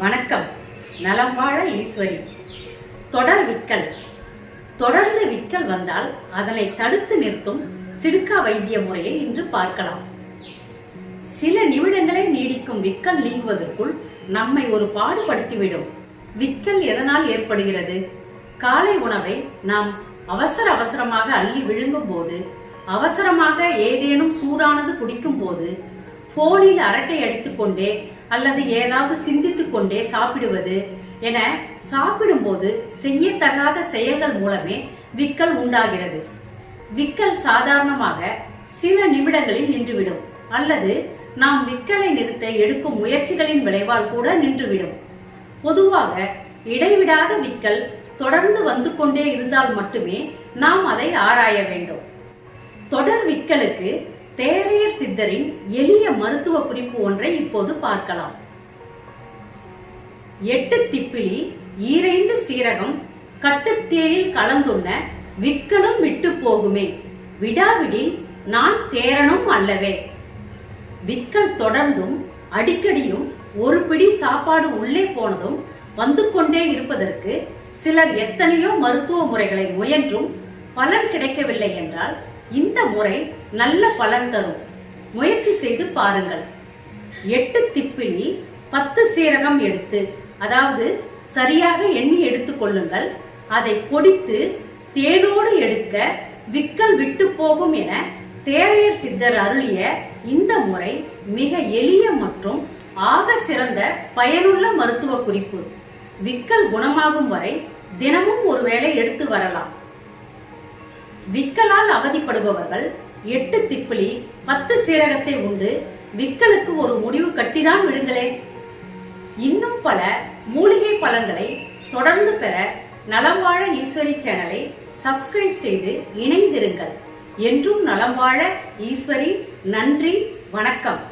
வணக்கம். நலம் வாழ ஈஸ்வரி. தொடர் விக்கல். தொடர்ந்து விக்கல் வந்தால் அதனை தடுத்து நிறுத்தும் சிடுக்கா வைத்திய முறையை இன்று பார்க்கலாம். சில நிமிடங்களே நீடிக்கும் விக்கல் நீங்குவதற்குள் நம்மை ஒரு பாடுபடுத்திவிடும். விக்கல் எதனால் ஏற்படுகிறது? காலை உணவை நாம் அவசரமாக அள்ளி விழுங்கும் போது, அவசரமாக ஏதேனும் சூடானது குடிக்கும் போது, போனில் அரட்டை அடித்துக் கொண்டே அல்லது ஏதாவது சிந்தித்துக் கொண்டே சாப்பிடுவது என சாப்பிடும்போது செய்யத்தகாத செயல்கள் மூலமே விக்கல் உண்டாகிறது. விக்கல் சாதாரணமாக சில நிமிடங்களில் நின்றுவிடும் அல்லது நாம் விக்கலை நிறுத்த எடுக்கும் முயற்சிகளின் விளைவால் கூட நின்றுவிடும். பொதுவாக இடைவிடாத விக்கல் தொடர்ந்து வந்து கொண்டே இருந்தால் மட்டுமே நாம் அதை ஆராய வேண்டும். தொடர் விக்கலுக்கு தேரையர் சித்தரின் எளிய மருத்துவ குறிப்பு ஒன்றை இப்போது பார்க்கலாம். 8 திப்பிலி, ஈரைந்து சீரகம் கட்டுத்தேனில் கலந்துண்ண விக்கலும் விட்டு போகுமே, விடாவிடில் நான் தேரனும் அல்லவே. விக்கல் தொடர்ந்தும் அடிக்கடியும் ஒரு பிடி சாப்பாடு உள்ளே போனதும் வந்து கொண்டே இருப்பதற்கு சிலர் எத்தனையோ மருத்துவ முறைகளை முயன்றும் பலன் கிடைக்கவில்லை என்றால் இந்த முறை நல்ல பலன் தரும். முயற்சி செய்து பாருங்கள். 8 திப்பிலி 10 சீரகம் எடுத்து, அதாவது சரியாக எண்ணி எடுத்துக் கொள்ளுங்கள். அதை பொடித்து தேனோடு எடுக்க விக்கல் விட்டு போகும் என தேரையர் சித்தர் அருளிய இந்த முறை மிக எளிய மற்றும் ஆக சிறந்த பயனுள்ள மருத்துவ குறிப்பு. விக்கல் குணமாகும் வரை தினமும் ஒருவேளை எடுத்து வரலாம். விக்கலால் அவதிப்படுபவர்கள் 8 திப்பிலி 10 சீரகத்தை உண்டு விக்கலுக்கு ஒரு முடிவு கட்டிதான் விடுங்களே. இன்னும் பல மூலிகை பலன்களை தொடர்ந்து பெற நலம் வாழ ஈஸ்வரி சேனலை சப்ஸ்கிரைப் செய்து இணைந்திருங்கள். என்றும் நலம் வாழ ஈஸ்வரி. நன்றி, வணக்கம்.